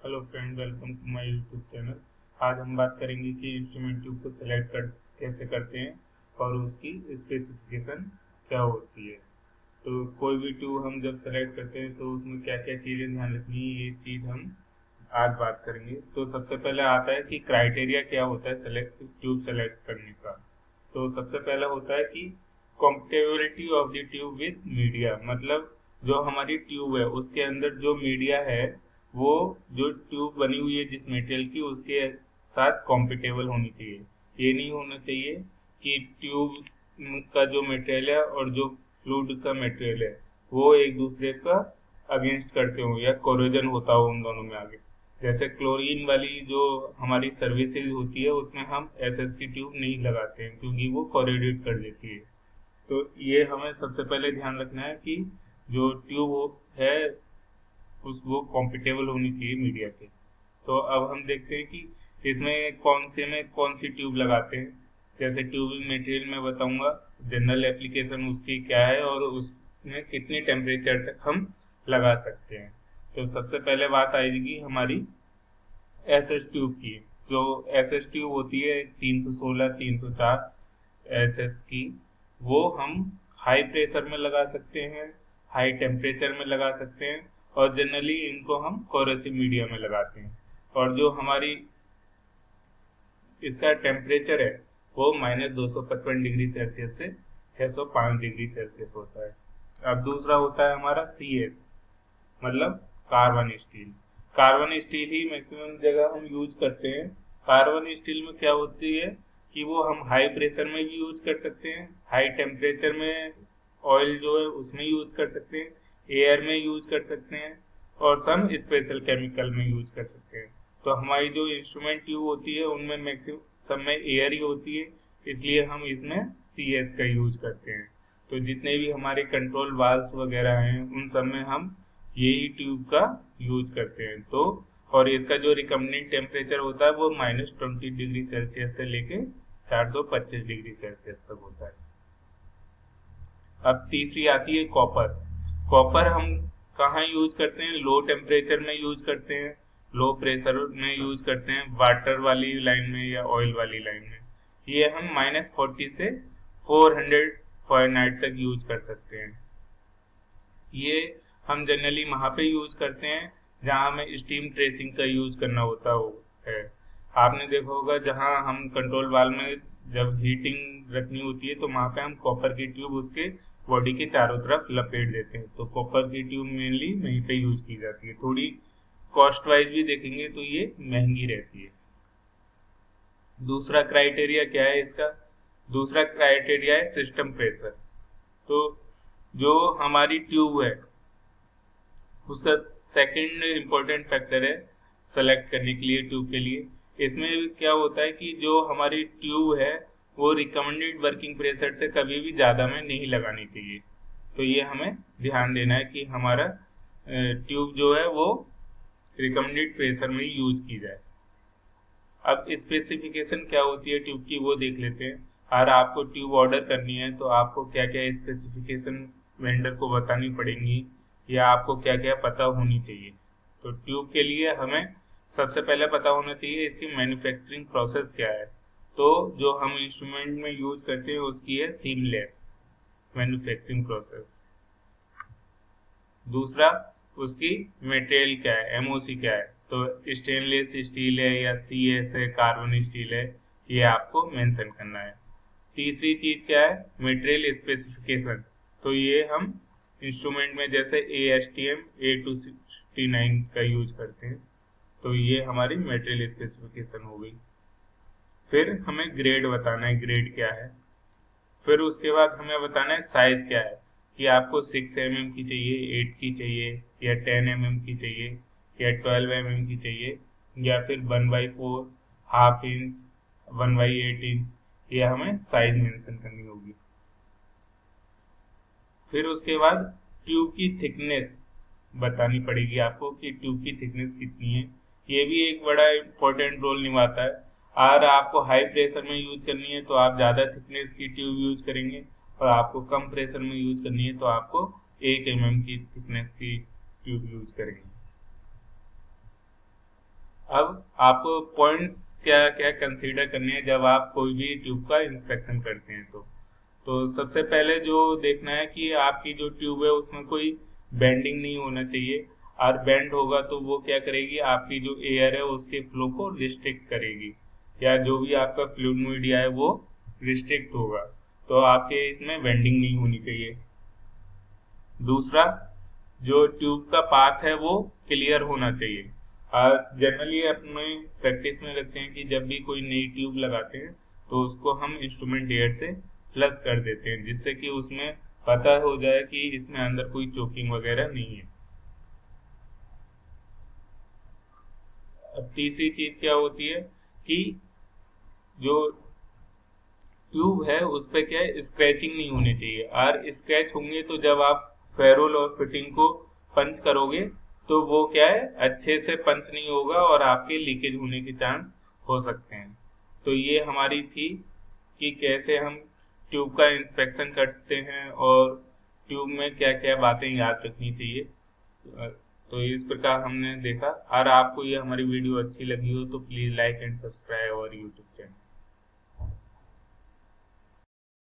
Hello friend, welcome to my YouTube channel. आज हम बात करेंगे कि इंस्ट्रूमेंट ट्यूब को सिलेक्ट कैसे करते हैं और उसकी स्पेसिफिकेशन क्या होती है। तो कोई भी ट्यूब हम जब सेलेक्ट करते हैं तो उसमें क्या क्या चीज़ें ध्यान रखनी है, ये चीज़ हम आज बात करेंगे। तो सबसे पहले आता है कि क्राइटेरिया क्या होता है ट्यूब सेलेक्ट करने का। तो सबसे पहला होता है कि compatibility of the tube with media, मतलब जो हमारी ट्यूब है उसके अंदर जो मीडिया है वो जो ट्यूब बनी हुई है जिस मटेरियल की उसके साथ कॉम्पेटेबल होनी चाहिए। ये नहीं होना चाहिए कि ट्यूब का जो मटेरियल है और जो फ्लूइड का मटेरियल है वो एक दूसरे का अगेंस्ट करते हो या कोरोजन होता हो उन दोनों में आगे। जैसे क्लोरीन वाली जो हमारी सर्विसेज होती है उसमें हम एसएस की ट्यूब नहीं लगाते हैं क्योंकि वो कोरोडेट कर देती है। तो ये हमें सबसे पहले ध्यान रखना है कि जो ट्यूब है उस वो कॉम्पिटेबल होनी चाहिए मीडिया के। तो अब हम देखते हैं कि इसमें कौन से में कौन सी ट्यूब लगाते हैं। जैसे ट्यूबिंग मटेरियल में बताऊंगा, जनरल एप्लीकेशन उसकी क्या है और उसमें कितने टेम्परेचर तक हम लगा सकते हैं। तो सबसे पहले बात आएगी हमारी एसएस ट्यूब की। जो एसएस ट्यूब होती है 316 304 एसएस की, वो हम हाई प्रेशर में लगा सकते हैं, हाई टेम्परेचर में लगा सकते हैं और जनरली इनको हम कोरोसिव मीडिया में लगाते हैं। और जो हमारी इसका टेम्परेचर है वो -255 डिग्री सेल्सियस से 605 डिग्री सेल्सियस होता है। अब दूसरा होता है हमारा सीएस, मतलब कार्बन स्टील। कार्बन स्टील ही मैक्सिमम जगह हम यूज करते हैं। कार्बन स्टील में क्या होती है कि वो हम हाई प्रेशर में भी यूज कर सकते हैं, हाई टेम्परेचर में ऑयल जो है उसमें यूज कर सकते हैं, एयर में यूज कर सकते हैं और सम स्पेशल केमिकल में यूज कर सकते हैं। तो हमारी जो इंस्ट्रूमेंट ट्यूब होती है उनमें मैक्सिमम सब में एयर ही होती है, इसलिए हम इसमें सीएस का यूज करते हैं। तो जितने भी हमारे कंट्रोल वाल्व वगैरह हैं उन सब में हम यही ट्यूब का यूज करते हैं। तो और इसका जो रिकमेंडेड टेम्परेचर होता है वो -20 डिग्री सेल्सियस से लेके 425 डिग्री सेल्सियस तक होता है। अब तीसरी आती है कॉपर। कॉपर हम कहाँ यूज करते हैं? लो टेम्परेचर में यूज करते हैं, लो प्रेशर में यूज करते हैं, वाटर वाली लाइन में या ऑयल वाली लाइन में। ये हम -40 से 400 फ़ारेनहाइट तक यूज कर सकते हैं। ये हम जनरली वहाँ पे यूज करते हैं जहाँ हमें स्टीम ट्रेसिंग का यूज करना होता है। आपने देखा होगा जहाँ हम कंट्रोल वाल में जब हीटिंग रखनी होती है तो वहाँ पे हम कॉपर की ट्यूब उसके बॉडी के चारों तरफ लपेट देते हैं। तो कॉपर की ट्यूब मेनली वहीं पे यूज की जाती है। थोड़ी कॉस्ट वाइज भी देखेंगे तो ये महंगी रहती है। दूसरा क्राइटेरिया क्या है इसका? दूसरा क्राइटेरिया है सिस्टम प्रेशर। तो जो हमारी ट्यूब है उसका सेकंड इम्पोर्टेंट फैक्टर है सेलेक्ट करने के लिए ट्यूब के लिए। इसमें क्या होता है कि जो हमारी ट्यूब है वो रिकमेंडेड वर्किंग प्रेशर से कभी भी ज़्यादा में नहीं लगानी चाहिए। तो ये हमें ध्यान देना है कि हमारा ट्यूब जो है वो रिकमेंडेड प्रेशर में यूज की जाए। अब स्पेसिफिकेशन क्या होती है ट्यूब की वो देख लेते हैं। अगर आपको ट्यूब ऑर्डर करनी है तो आपको क्या क्या स्पेसिफिकेशन वेंडर को बतानी पड़ेंगी या आपको क्या क्या पता होनी चाहिए। तो ट्यूब के लिए हमें सबसे पहले पता होना चाहिए इसकी मैन्युफैक्चरिंग प्रोसेस क्या है। तो जो हम इंस्ट्रूमेंट में यूज करते हैं उसकी है सीमलेस मैन्युफैक्चरिंग प्रोसेस। दूसरा, उसकी मटेरियल क्या है, एमओसी क्या है। तो स्टेनलेस स्टील है या सीएस है, कार्बन स्टील है, ये आपको मेंशन करना है। तीसरी चीज क्या है? Material specification. तो ये हम इंस्ट्रूमेंट में जैसे ASTM A269 का यूज करते हैं। तो ये हमारी मटेरियल स्पेसिफिकेशन हो गई। फिर हमें ग्रेड बताना है, ग्रेड क्या है। फिर उसके बाद हमें बताना है साइज क्या है, कि आपको 6 mm की चाहिए, 8 की चाहिए या 10 mm की चाहिए या 12 mm की चाहिए या फिर 1/4, हाफ इंच, 1/8 इंच, ये हमें साइज मेंशन करनी होगी। फिर उसके बाद ट्यूब की थिकनेस बतानी पड़ेगी आपको कि ट्यूब की थिकनेस कितनी है। ये भी एक बड़ा इम्पोर्टेंट रोल निभाता है। अगर आपको हाई प्रेशर में यूज करनी है तो आप ज़्यादा थिकनेस की ट्यूब यूज करेंगे और आपको कम प्रेशर में यूज करनी है तो आपको 1 mm की थिकनेस की ट्यूब यूज करेंगे। अब आपको पॉइंट्स क्या क्या कंसीडर करने हैं जब आप कोई भी ट्यूब का इंस्पेक्शन करते हैं। तो सबसे पहले जो देखना है कि आपकी जो ट्यूब है उसमें कोई बेंडिंग नहीं होना चाहिए, और बेंड होगा तो वो क्या करेगी, आपकी जो एयर है उसके फ्लो को रिस्ट्रिक्ट करेगी, या जो भी आपका फ्लूइड मीडिया है वो रिस्ट्रिक्ट होगा। तो आपके इसमें बेंडिंग नहीं होनी चाहिए। दूसरा, जो ट्यूब का पाथ है वो क्लियर होना चाहिए। जनरली अपने प्रैक्टिस में रखते हैं कि जब भी कोई नई ट्यूब लगाते हैं तो उसको हम इंस्ट्रूमेंट एयर से फ्लश कर देते हैं, जिससे कि उसमें पता हो जाए कि इसमें अंदर कोई चोकिंग वगैरह नहीं है। अब तीसरी चीज क्या होती है कि जो ट्यूब है उस पे क्या है, स्क्रैचिंग नहीं होनी चाहिए, और स्क्रैच होंगे तो जब आप फेरोल और फिटिंग को पंच करोगे तो वो क्या है, अच्छे से पंच नहीं होगा और आपके लीकेज होने के चांस हो सकते हैं। तो ये हमारी थी कि कैसे हम ट्यूब का इंस्पेक्शन करते हैं और ट्यूब में क्या क्या बातें याद रखनी चाहिए। तो इस प्रकार हमने देखा। और आपको ये हमारी वीडियो अच्छी लगी हो तो प्लीज़ लाइक एंड सब्सक्राइब और यूट्यूब चैनल।